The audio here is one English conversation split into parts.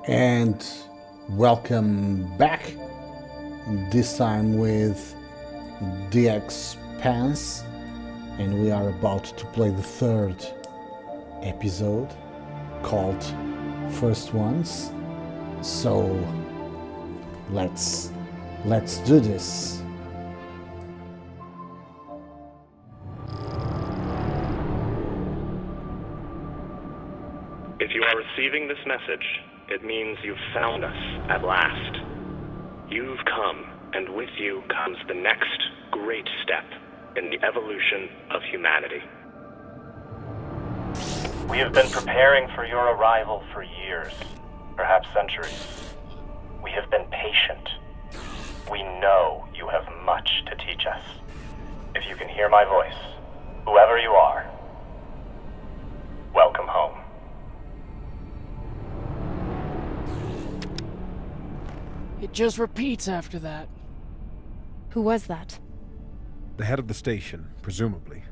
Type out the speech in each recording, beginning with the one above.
And welcome back, this time with the Expanse, and we are about to play the third episode called First Ones. So let's do this. If you are receiving this message, it means you've found us at last. You've come, and with you comes the next great step in the evolution of humanity. We have been preparing for your arrival for years, perhaps centuries. We have been patient. We know you have much to teach us. If you can hear my voice, whoever you are, welcome home. It just repeats after that. Who was that? The head of the station, presumably.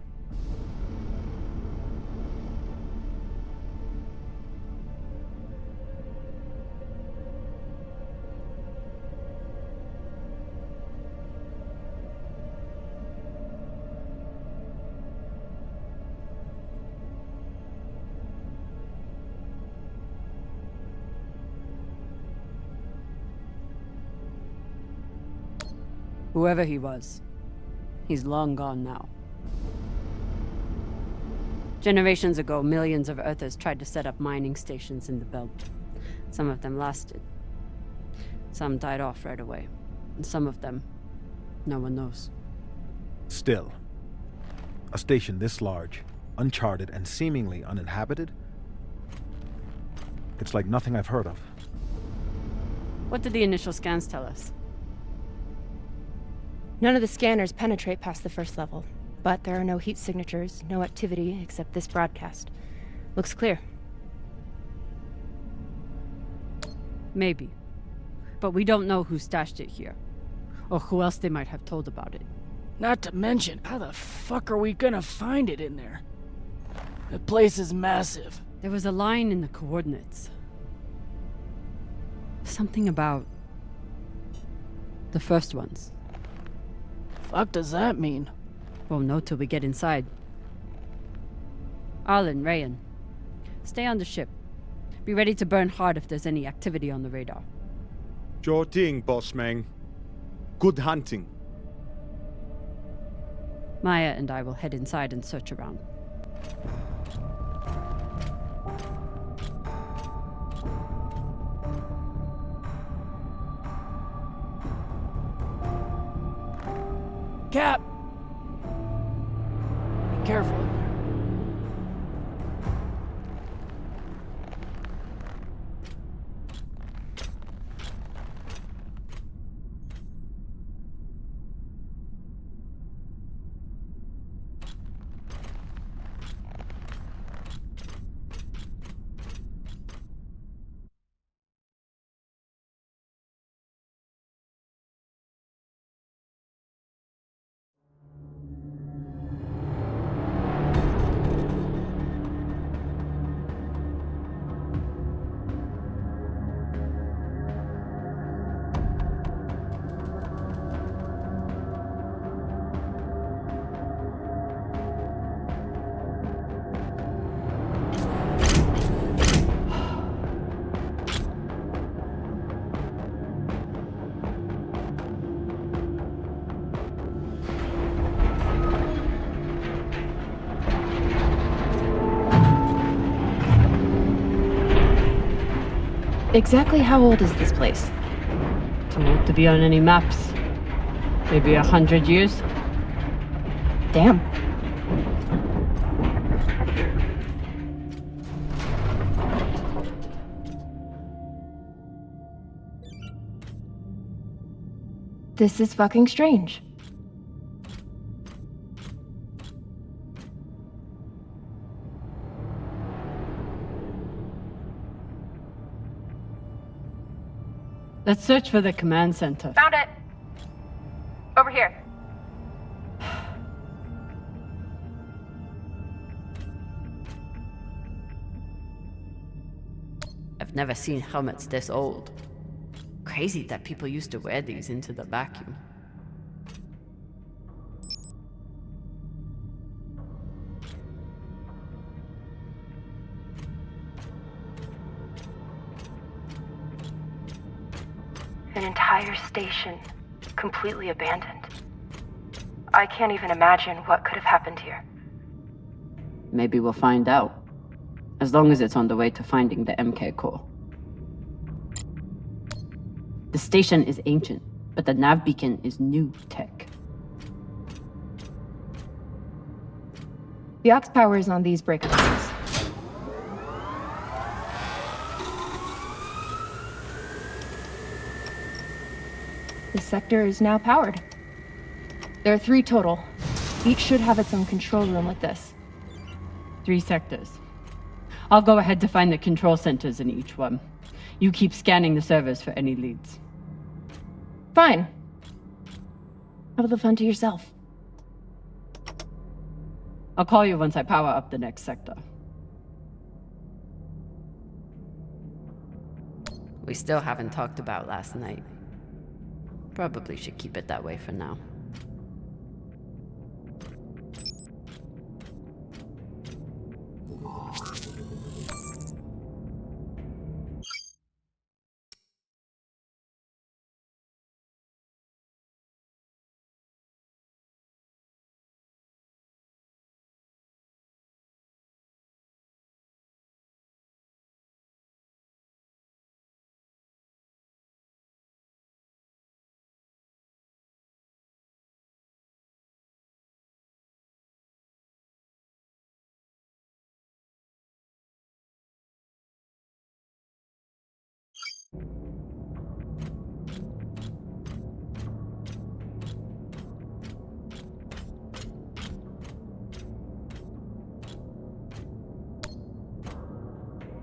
Whoever he was, he's long gone now. Generations ago, millions of Earthers tried to set up mining stations in the belt. Some of them lasted. Some died off right away. And some of them, no one knows. Still, a station this large, uncharted, and seemingly uninhabited? It's like nothing I've heard of. What did the initial scans tell us? None of the scanners penetrate past the first level, but there are no heat signatures, no activity except this broadcast. Looks clear. Maybe. But we don't know who stashed it here, or who else they might have told about it. Not to mention, how the fuck are we gonna find it in there? The place is massive. There was a line in the coordinates. Something about the first ones. Fuck does that mean? Won't know till we get inside. Arlen, Rayan, stay on the ship. Be ready to burn hard if there's any activity on the radar. Sure thing, boss man. Good hunting. Maya and I will head inside and search around. Cap! Be careful in there. Exactly how old is this place? Too old to be on any maps. Maybe 100 years? Damn. This is fucking strange. Let's search for the command center. Found it! Over here. I've never seen helmets this old. Crazy that people used to wear these into the vacuum. An entire station, completely abandoned. I can't even imagine what could have happened here. Maybe we'll find out. As long as it's on the way to finding the MK core. The station is ancient, but the nav beacon is new tech. The aux power is on these breaker boards. This sector is now powered. There are 3 total. Each should have its own control room with this. 3 sectors. I'll go ahead to find the control centers in each one. You keep scanning the servers for any leads. Fine. Have the fun to yourself. I'll call you once I power up the next sector. We still haven't talked about last night. Probably should keep it that way for now.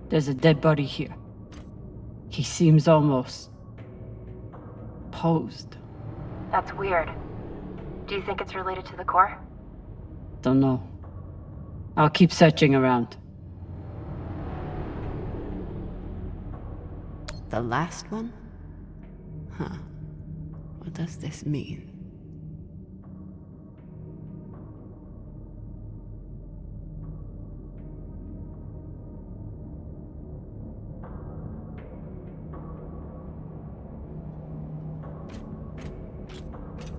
There's a dead body here. He seems almost... posed. That's weird. Do you think it's related to the core? Don't know. I'll keep searching around. The last one? Huh. What does this mean?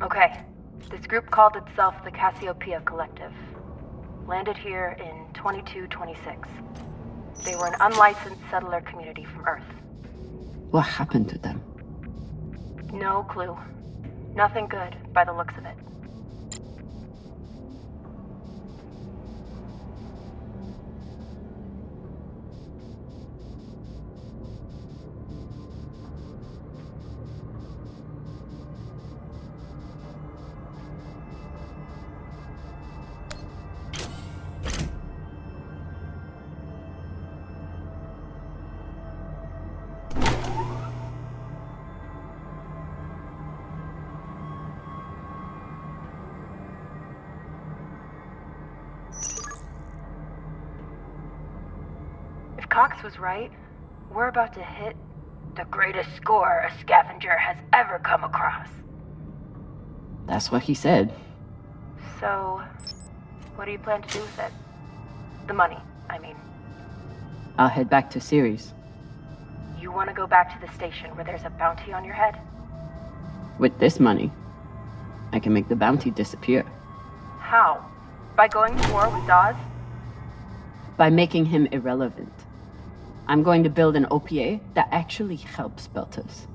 Okay. This group called itself the Cassiopeia Collective. Landed here in 2226. They were an unlicensed settler community from Earth. What happened to them? No clue. Nothing good, by the looks of it. Cox was right. We're about to hit the greatest score a scavenger has ever come across. That's what he said. So, what do you plan to do with it? The money, I mean. I'll head back to Ceres. You want to go back to the station where there's a bounty on your head? With this money, I can make the bounty disappear. How? By going to war with Dawes? By making him irrelevant. I'm going to build an OPA that actually helps Belters.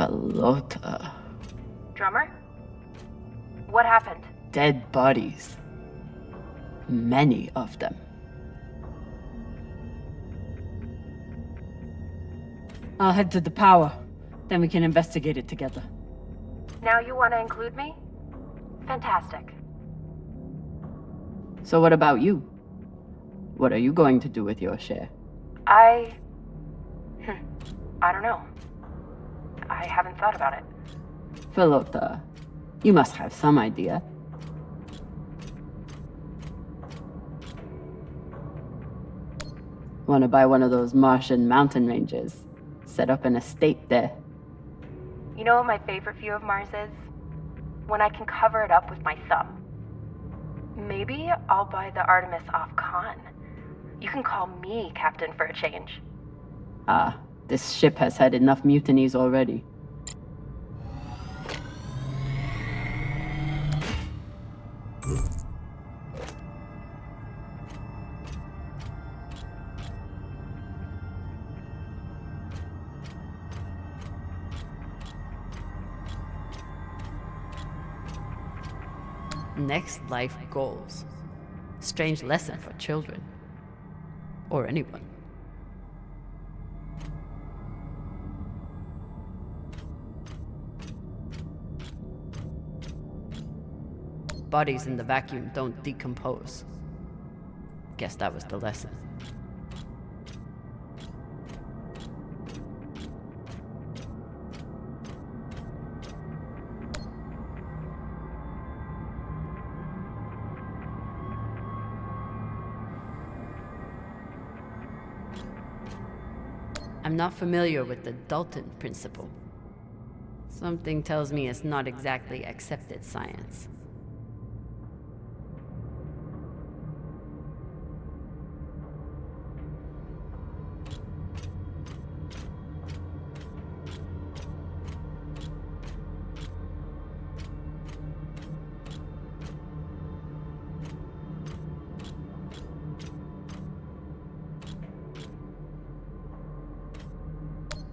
Felota. Drummer? What happened? Dead bodies. Many of them. I'll head to the power. Then we can investigate it together. Now you want to include me? Fantastic. So what about you? What are you going to do with your share? I don't know. I haven't thought about it. Felota, you must have some idea. Want to buy one of those Martian mountain ranges? Set up an estate there. You know what my favorite view of Mars is? When I can cover it up with my thumb. Maybe I'll buy the Artemis off Khan. You can call me captain for a change. Ah, this ship has had enough mutinies already. Next life goals. Strange lesson for children. Or anyone. Bodies in the vacuum don't decompose. Guess that was the lesson. I'm not familiar with the Dalton principle. Something tells me it's not exactly accepted science.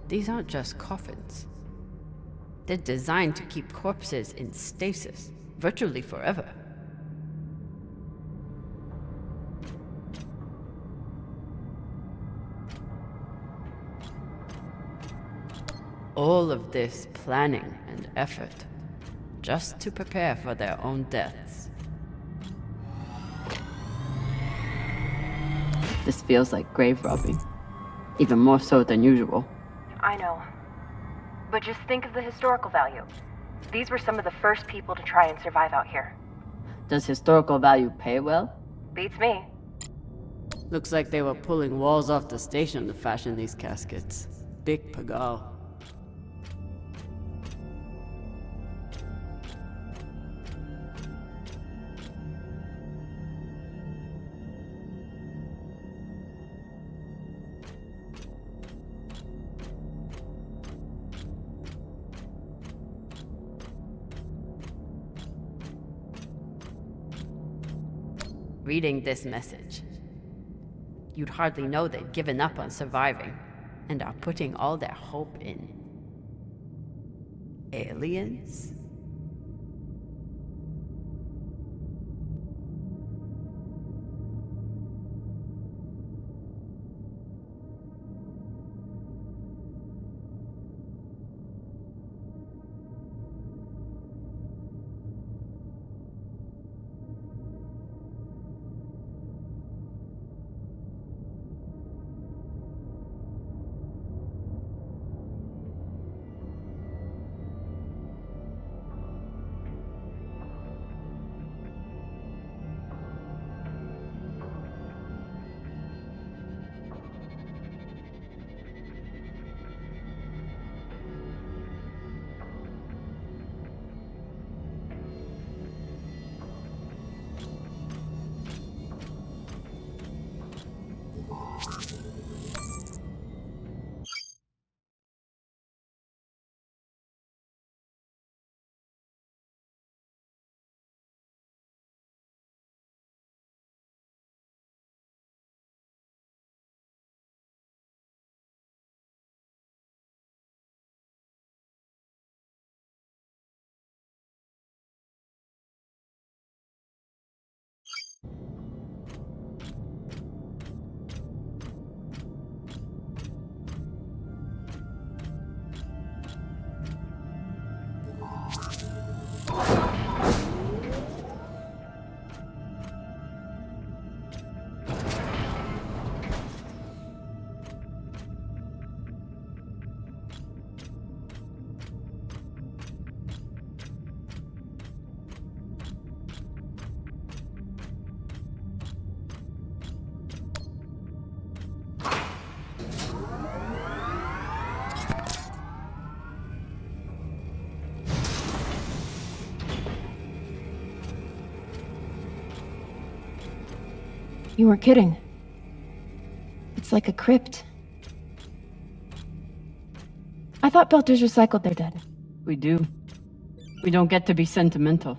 These aren't just coffins. They're designed to keep corpses in stasis, virtually forever. All of this planning and effort, just to prepare for their own deaths. This feels like grave robbing. Even more so than usual. I know. But just think of the historical value. These were some of the first people to try and survive out here. Does historical value pay well? Beats me. Looks like they were pulling walls off the station to fashion these caskets. Big pagal. Reading this message, you'd hardly know they'd given up on surviving and are putting all their hope in aliens? You weren't kidding. It's like a crypt. I thought Belters recycled their dead. We do. We don't get to be sentimental.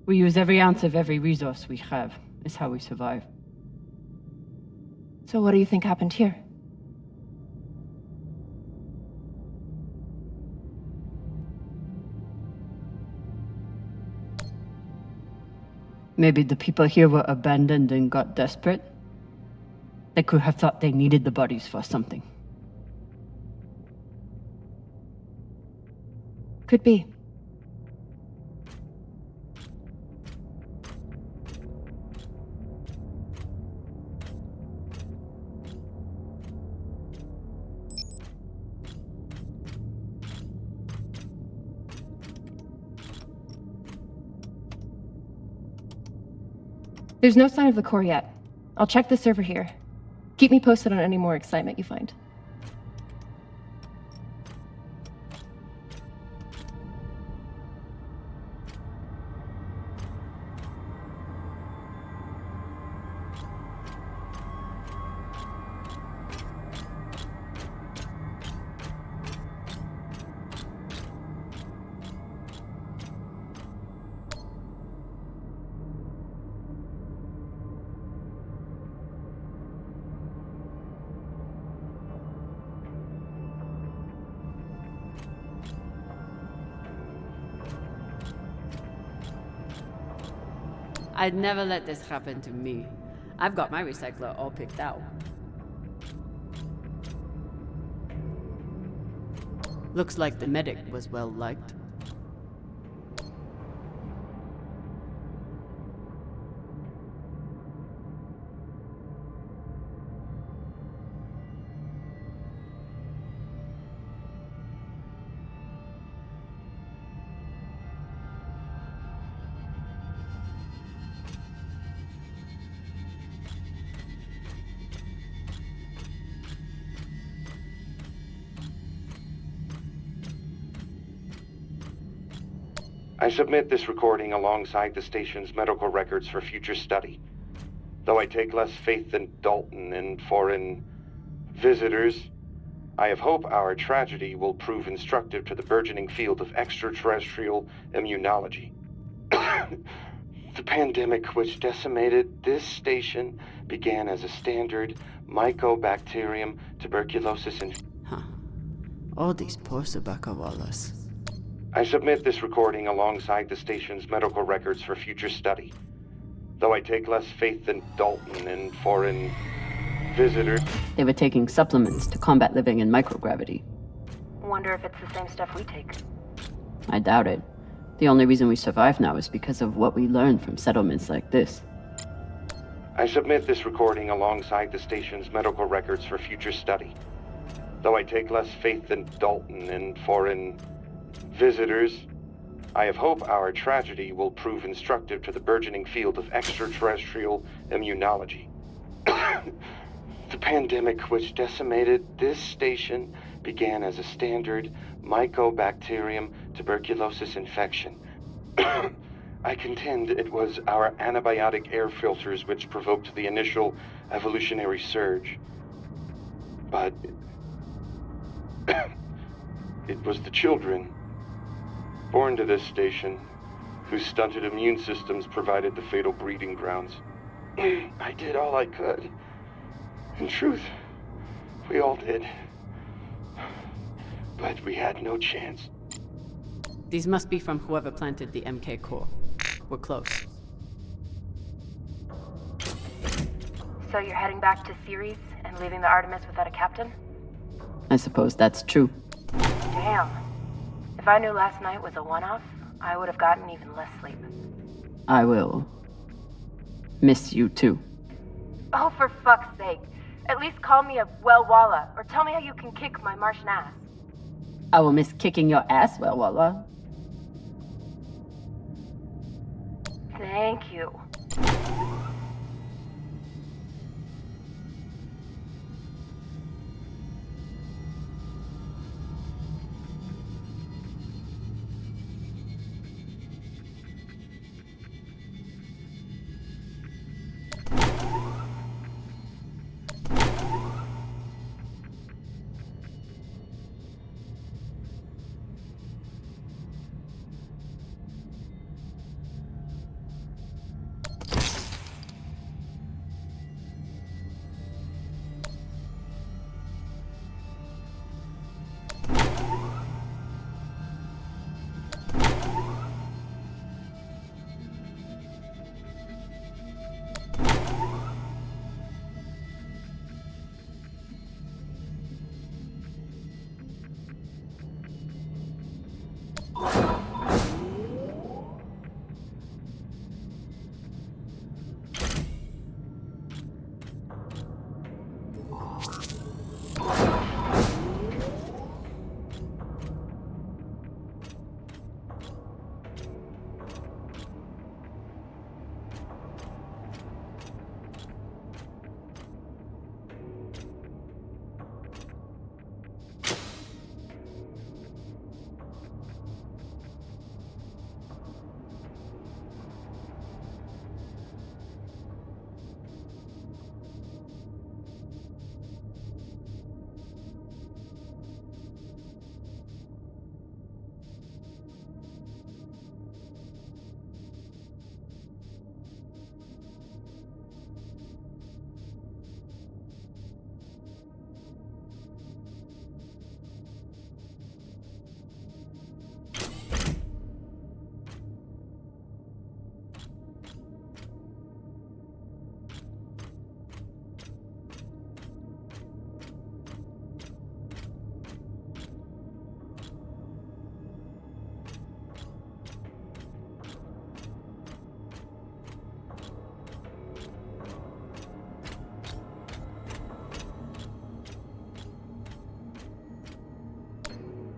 We use every ounce of every resource we have. It's how we survive. So what do you think happened here? Maybe the people here were abandoned and got desperate. They could have thought they needed the bodies for something. Could be. There's no sign of the core yet. I'll check the server here. Keep me posted on any more excitement you find. I'd never let this happen to me. I've got my recycler all picked out. Looks like the medic was well liked. I submit this recording alongside the station's medical records for future study. Though I take less faith than Dalton in foreign visitors, I have hope our tragedy will prove instructive to the burgeoning field of extraterrestrial immunology. The pandemic which decimated this station began as a standard Mycobacterium tuberculosis All these poor Sabakawalas. I submit this recording alongside the station's medical records for future study. Though I take less faith than Dalton in foreign visitors. They were taking supplements to combat living in microgravity. Wonder if it's the same stuff we take. I doubt it. The only reason we survive now is because of what we learned from settlements like this. I submit this recording alongside the station's medical records for future study. Though I take less faith than Dalton in foreign visitors, I have hope our tragedy will prove instructive to the burgeoning field of extraterrestrial immunology. The pandemic which decimated this station began as a standard Mycobacterium tuberculosis infection. I contend it was our antibiotic air filters which provoked the initial evolutionary surge. But it was the children born to this station whose stunted immune systems provided the fatal breeding grounds. I did all I could. In truth, we all did. But we had no chance. These must be from whoever planted the MK core. We're close. So you're heading back to Ceres and leaving the Artemis without a captain? I suppose that's true. Damn. If I knew last night was a one-off, I would have gotten even less sleep. I will miss you too. Oh, for fuck's sake. At least call me a well-walla, or tell me how you can kick my Martian ass. I will miss kicking your ass, well, Walla. Thank you.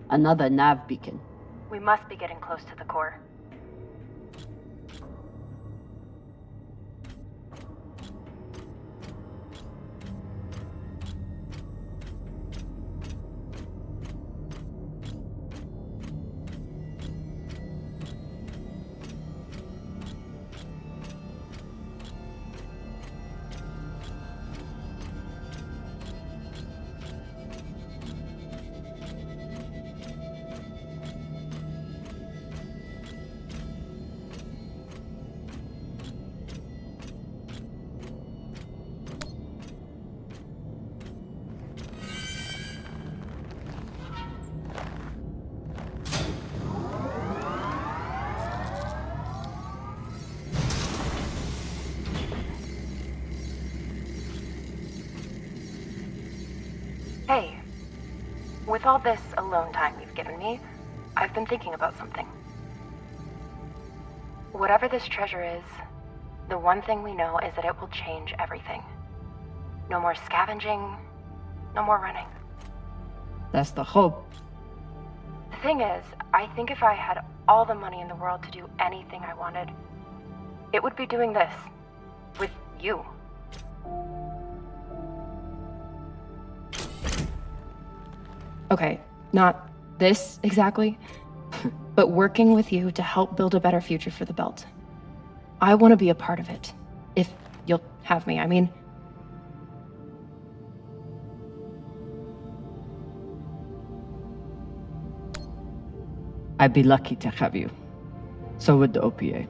Another nav beacon. We must be getting close to the core. Hey, with all this alone time you've given me, I've been thinking about something. Whatever this treasure is, the one thing we know is that it will change everything. No more scavenging, no more running. That's the hope. The thing is, I think if I had all the money in the world to do anything I wanted, it would be doing this. With you. Okay, not this exactly, but working with you to help build a better future for the Belt. I want to be a part of it. If you'll have me, I mean. I'd be lucky to have you. So would the OPA.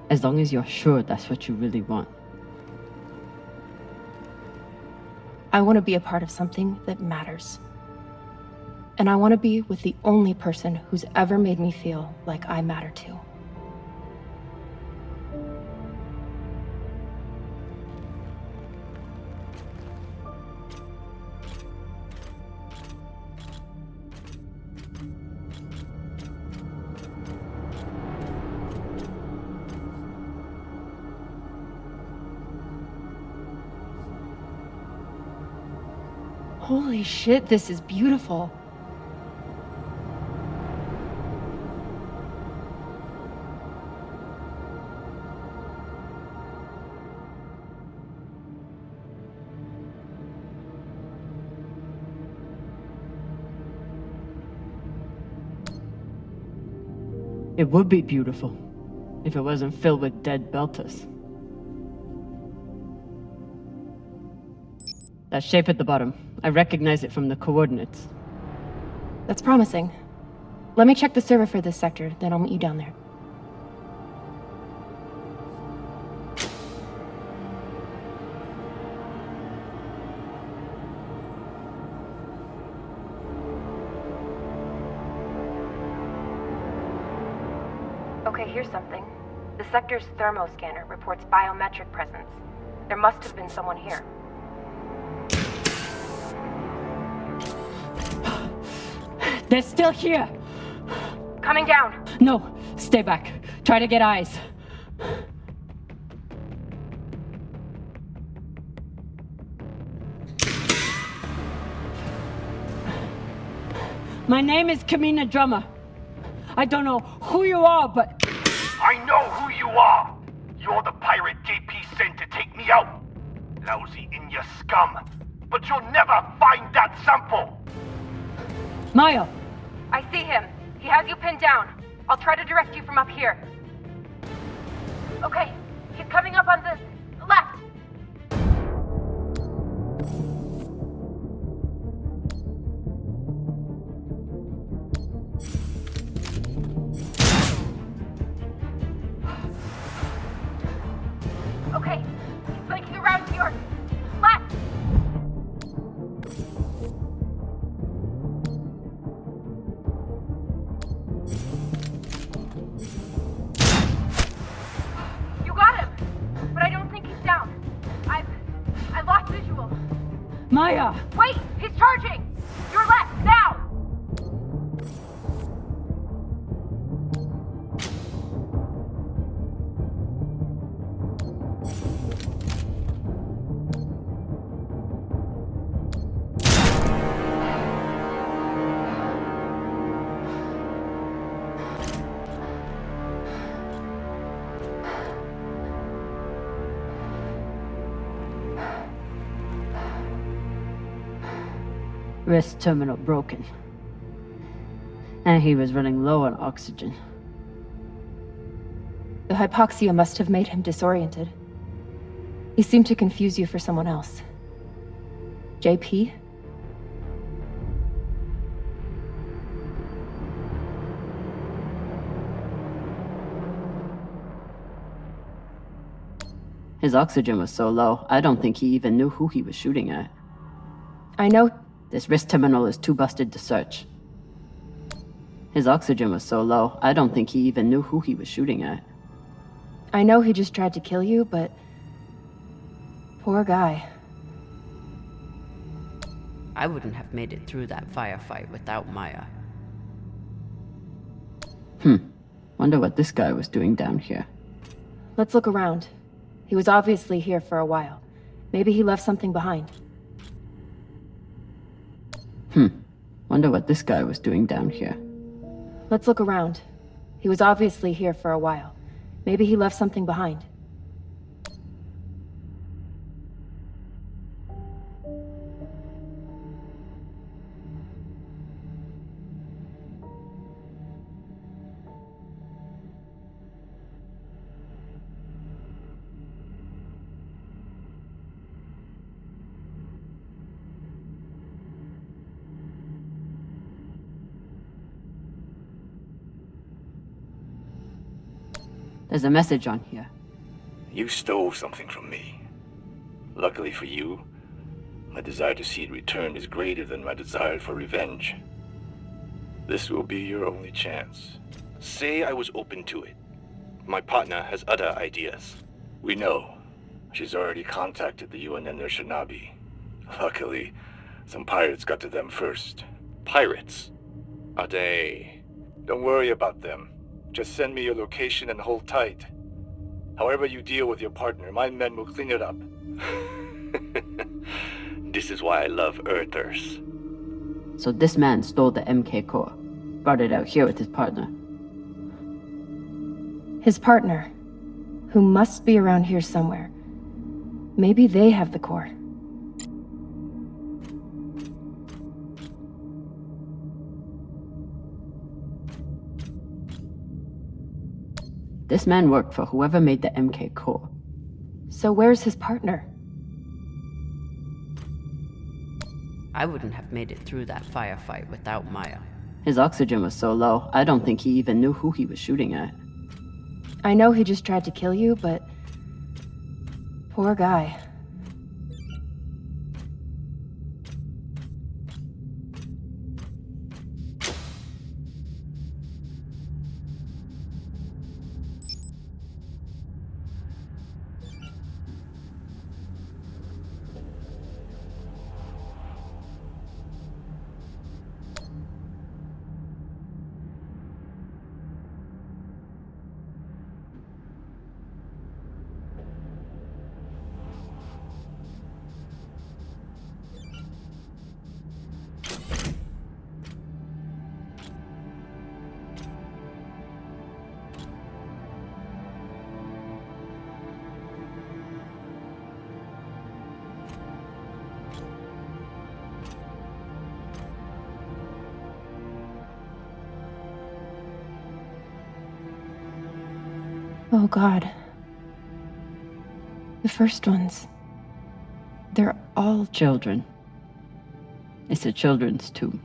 As long as you're sure that's what you really want. I want to be a part of something that matters. And I want to be with the only person who's ever made me feel like I matter too. Holy shit, this is beautiful. It would be beautiful if it wasn't filled with dead Belters. That shape at the bottom, I recognize it from the coordinates. That's promising. Let me check the server for this sector, then I'll meet you down there. Okay, here's something. The sector's thermoscanner reports biometric presence. There must have been someone here. They're still here! Coming down. No, stay back. Try to get eyes. My name is Camina Drummer. I don't know who you are, but... I know who you are! You're the pirate JP sent to take me out! Lousy in your scum! But you'll never find that sample! Maya! I see him. He has you pinned down. I'll try to direct you from up here. Okay, he's coming up on the left. Okay, he's flanking around to your left. You got him, but I don't think he's down. I lost visual. Maya! Wait, he's charging. Your left now. Wrist terminal broken. And he was running low on oxygen. The hypoxia must have made him disoriented. He seemed to confuse you for someone else. JP? His oxygen was so low, I don't think he even knew who he was shooting at. I know. This wrist terminal is too busted to search. His oxygen was so low, I don't think he even knew who he was shooting at. I know he just tried to kill you, but... Poor guy. I wouldn't have made it through that firefight without Maya. Wonder what this guy was doing down here. Let's look around. He was obviously here for a while. Maybe he left something behind. Wonder what this guy was doing down here. Let's look around. He was obviously here for a while. Maybe he left something behind. There's a message on here. You stole something from me. Luckily for you, my desire to see it returned is greater than my desire for revenge. This will be your only chance. Say I was open to it. My partner has other ideas. We know. She's already contacted the UN and their Shinabi. Luckily, some pirates got to them first. Pirates? Are they? Don't worry about them. Just send me your location and hold tight. However you deal with your partner, my men will clean it up. This is why I love Earthers. So this man stole the MK core. Brought it out here with his partner. His partner, who must be around here somewhere. Maybe they have the core. This man worked for whoever made the MK core. So where's his partner? I wouldn't have made it through that firefight without Maya. His oxygen was so low, I don't think he even knew who he was shooting at. I know he just tried to kill you, but... Poor guy. Oh, God. The first ones. They're all Children. It's a children's tomb.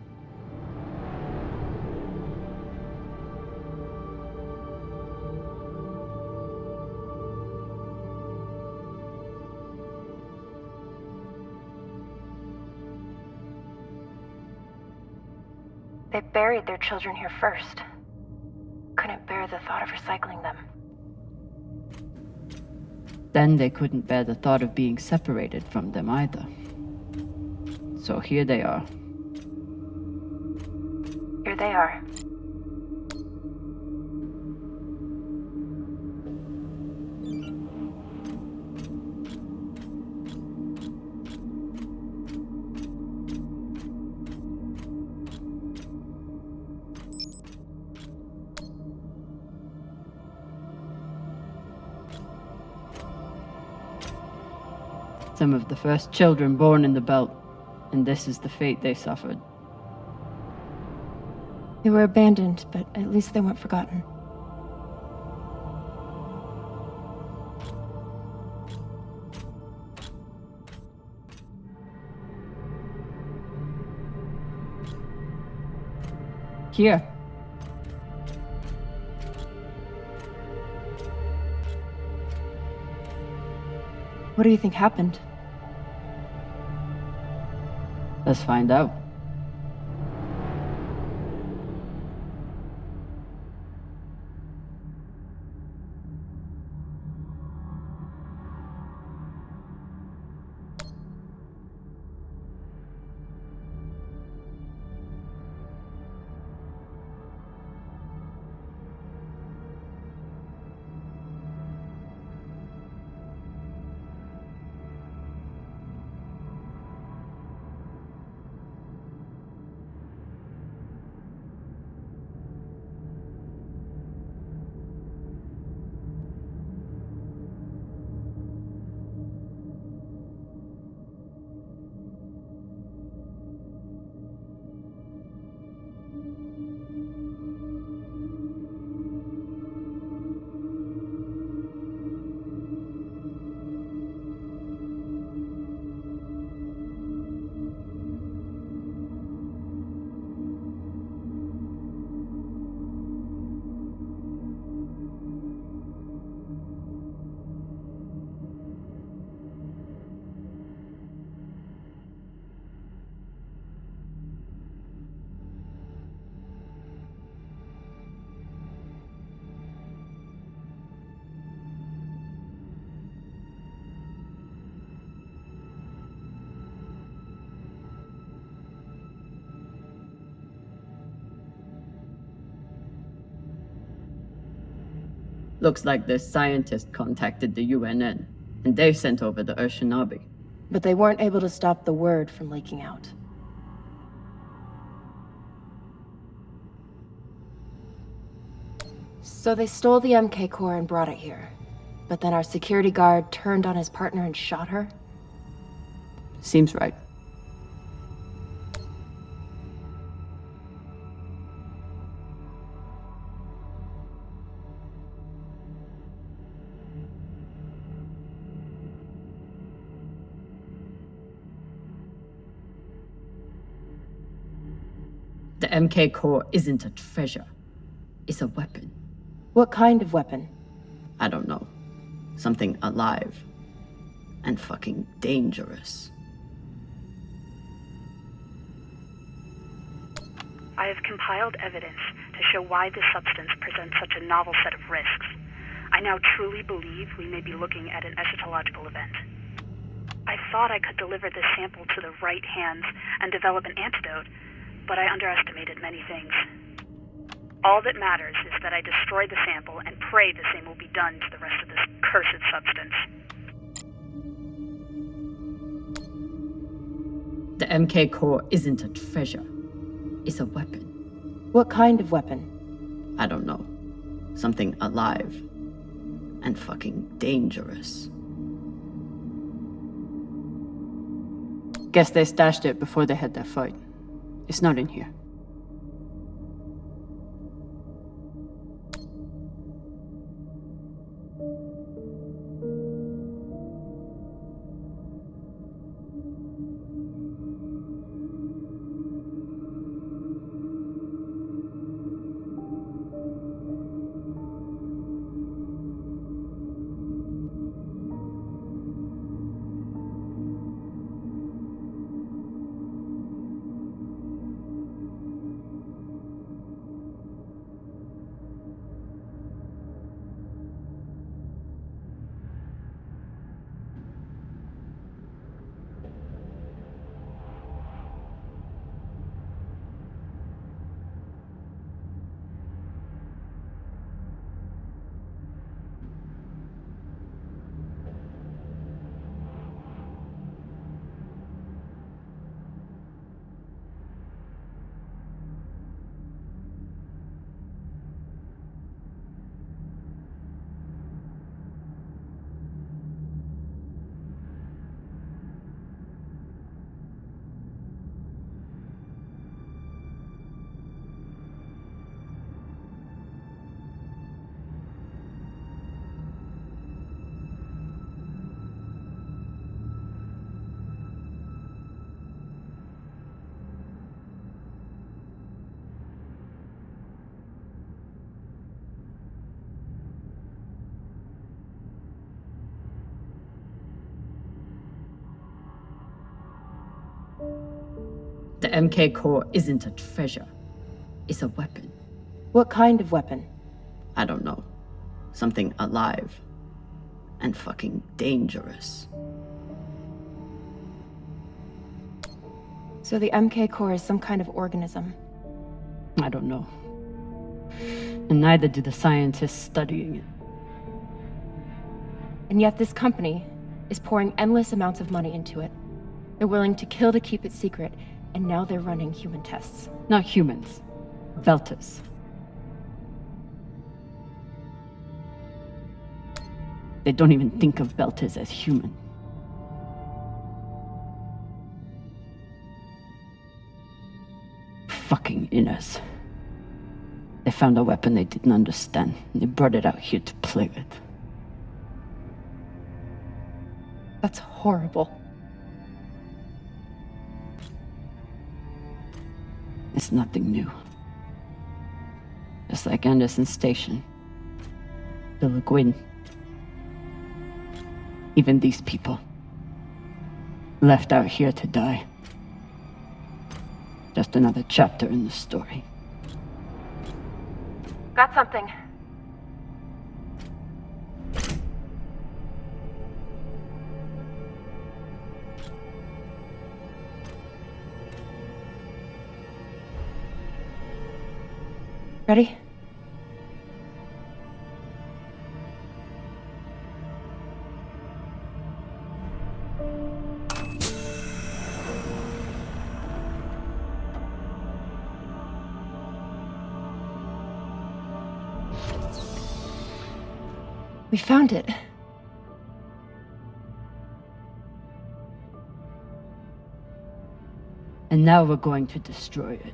They buried their children here first. Couldn't bear the thought of recycling them. Then they couldn't bear the thought of being separated from them either. So here they are. Here they are. Some of the first children born in the belt, and this is the fate they suffered. They were abandoned, but at least they weren't forgotten. Here. What do you think happened? Let's find out. Looks like this scientist contacted the UNN, and they sent over the Urshinabi. But they weren't able to stop the word from leaking out. So they stole the MK core and brought it here. But then our security guard turned on his partner and shot her? Seems right. The MK core isn't a treasure. It's a weapon. What kind of weapon? I don't know. Something alive. And fucking dangerous. I have compiled evidence to show why this substance presents such a novel set of risks. I now truly believe we may be looking at an eschatological event. I thought I could deliver this sample to the right hands and develop an antidote, but I underestimated many things. All that matters is that I destroy the sample and pray the same will be done to the rest of this cursed substance. The MK core isn't a treasure. It's a weapon. What kind of weapon? I don't know. Something alive. And fucking dangerous. Guess they stashed it before they had their fight. It's not in here. The MK core isn't a treasure. It's a weapon. What kind of weapon? I don't know. Something alive. And fucking dangerous. So the MK core is some kind of organism. I don't know. And neither do the scientists studying it. And yet this company is pouring endless amounts of money into it. They're willing to kill to keep it secret, and now they're running human tests. Not humans. Belters. They don't even think of Belters as human. Fucking inners. They found a weapon they didn't understand, and they brought it out here to play with. That's horrible. It's nothing new. Just like Anderson Station. The Lagoon. Even these people. Left out here to die. Just another chapter in the story. Got something. Ready? We found it. And now we're going to destroy it.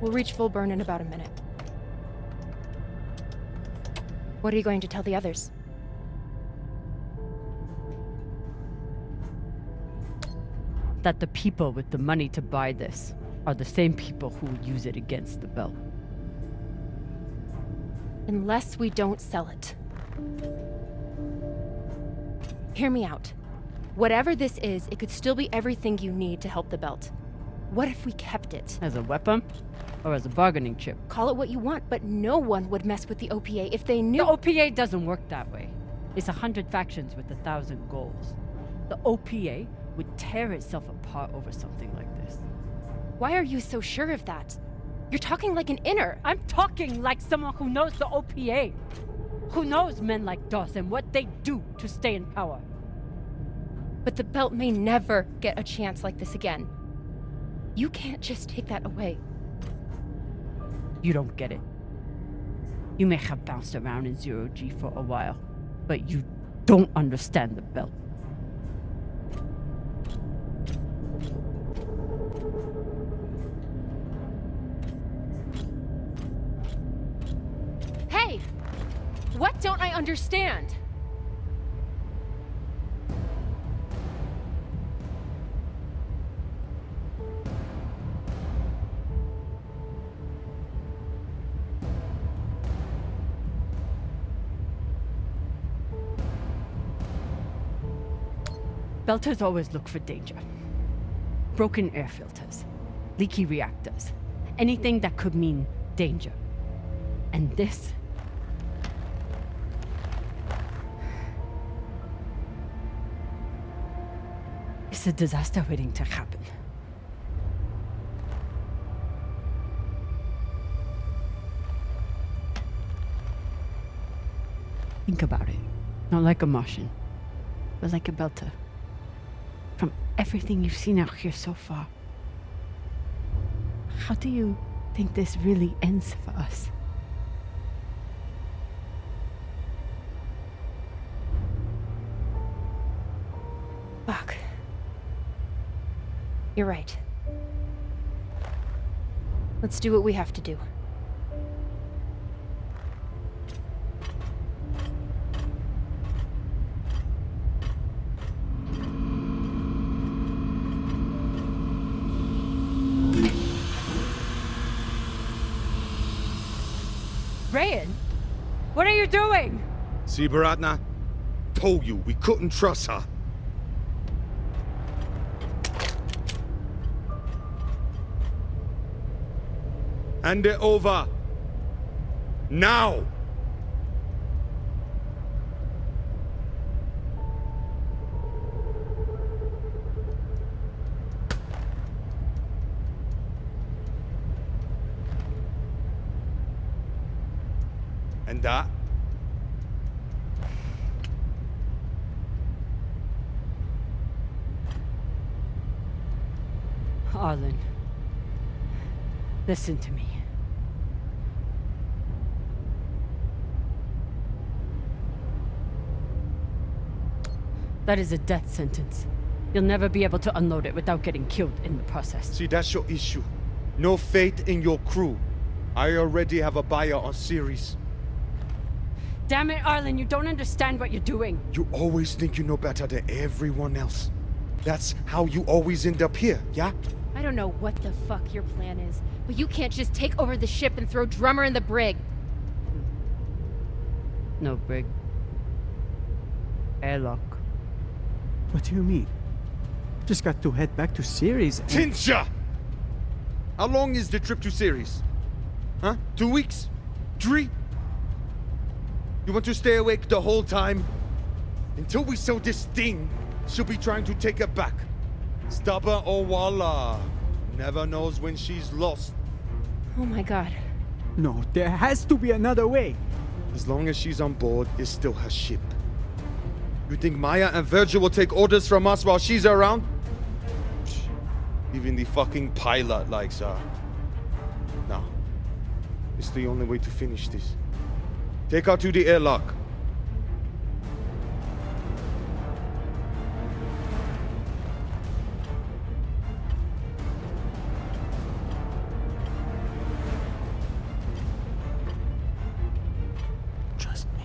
We'll reach full burn in about a minute. What are you going to tell the others? That the people with the money to buy this are the same people who will use it against the Belt. Unless we don't sell it. Hear me out. Whatever this is, it could still be everything you need to help the Belt. What if we kept it? As a weapon? Or as a bargaining chip? Call it what you want, but no one would mess with the OPA if they knew— The OPA doesn't work that way. It's 100 factions with 1,000 goals. The OPA would tear itself apart over something like this. Why are you so sure of that? You're talking like an inner. I'm talking like someone who knows the OPA. Who knows men like Doss and what they do to stay in power. But the Belt may never get a chance like this again. You can't just take that away. You don't get it. You may have bounced around in zero-G for a while, but you don't understand the Belt. Hey! What don't I understand? Belters always look for danger. Broken air filters, leaky reactors, anything that could mean danger. And this... it's a disaster waiting to happen. Think about it. Not like a Martian, but like a Belter. From everything you've seen out here so far, how do you think this really ends for us? Fuck. You're right. Let's do what we have to do. Rayan, what are you doing? See, Baratna? Told you we couldn't trust her. Hand it over. Now! And that? Arlen, listen to me. That is a death sentence. You'll never be able to unload it without getting killed in the process. See, that's your issue. No faith in your crew. I already have a buyer on Ceres. Damn it, Arlen, you don't understand what you're doing. You always think you know better than everyone else. That's how you always end up here, yeah? I don't know what the fuck your plan is, but you can't just take over the ship and throw Drummer in the brig. No brig. Airlock. What do you mean? Just got to head back to Ceres and... Tinsha! How long is the trip to Ceres? Huh? 2 weeks? 3? You want to stay awake the whole time? Until we sell this thing, she'll be trying to take it back. Stubborn Owala. Never knows when she's lost. Oh my god. No, there has to be another way. As long as she's on board, it's still her ship. You think Maya and Virgil will take orders from us while she's around? Even the fucking pilot likes her. No. It's the only way to finish this. Take her to the airlock. Trust me.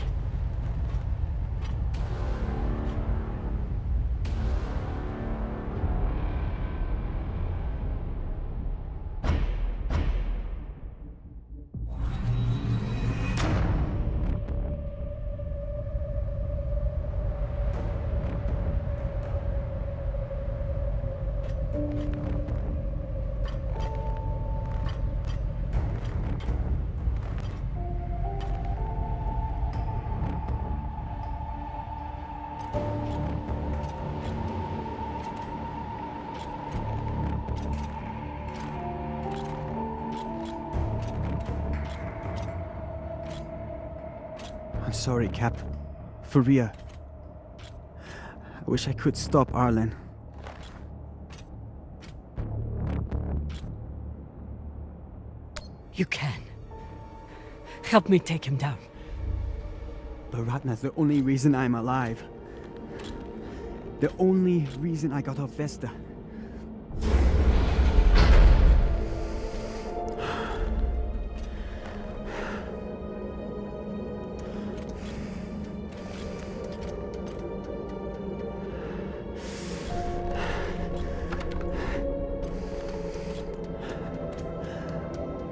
I'm sorry, Cap. For real. I wish I could stop Arlen. You can. Help me take him down. Baratna's the only reason I'm alive. The only reason I got off Vesta.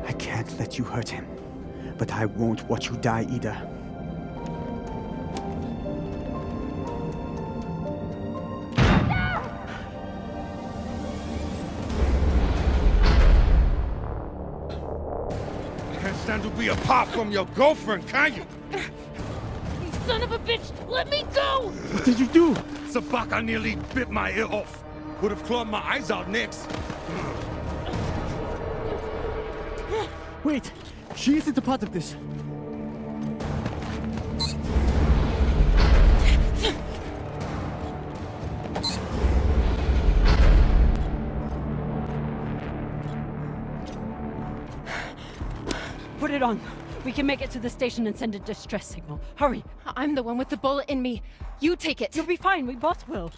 I can't let you hurt him, but I won't watch you die either. Can't stand to be apart from your girlfriend, can you? You son of a bitch! Let me go! What did you do? Sabaka nearly bit my ear off. Would have clawed my eyes out next. Wait! She isn't a part of this. Put it on. We can make it to the station and send a distress signal. Hurry. I'm the one with the bullet in me. You take it. You'll be fine. We both will.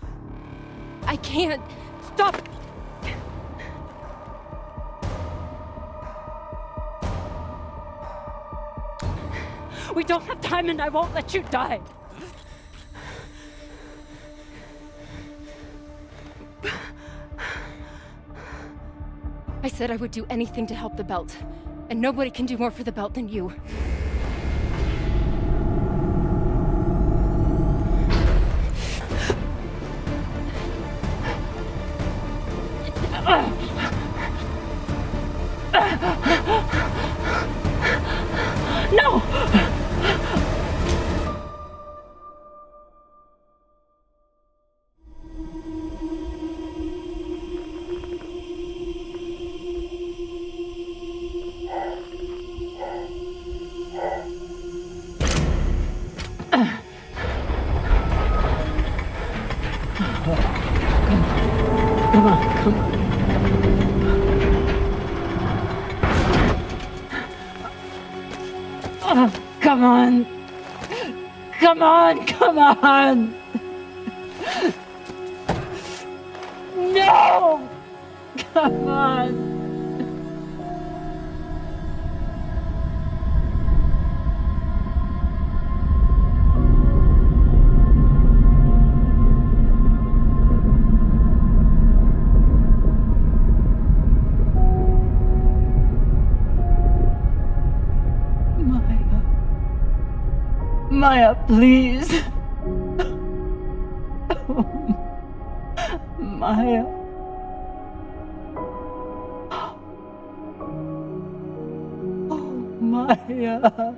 I can't. Stop! We don't have time and I won't let you die. I said I would do anything to help the Belt. And nobody can do more for the Belt than you. No! Come on. Come on, come on. No! Come on. Maya, please. Maya. Oh, Maya.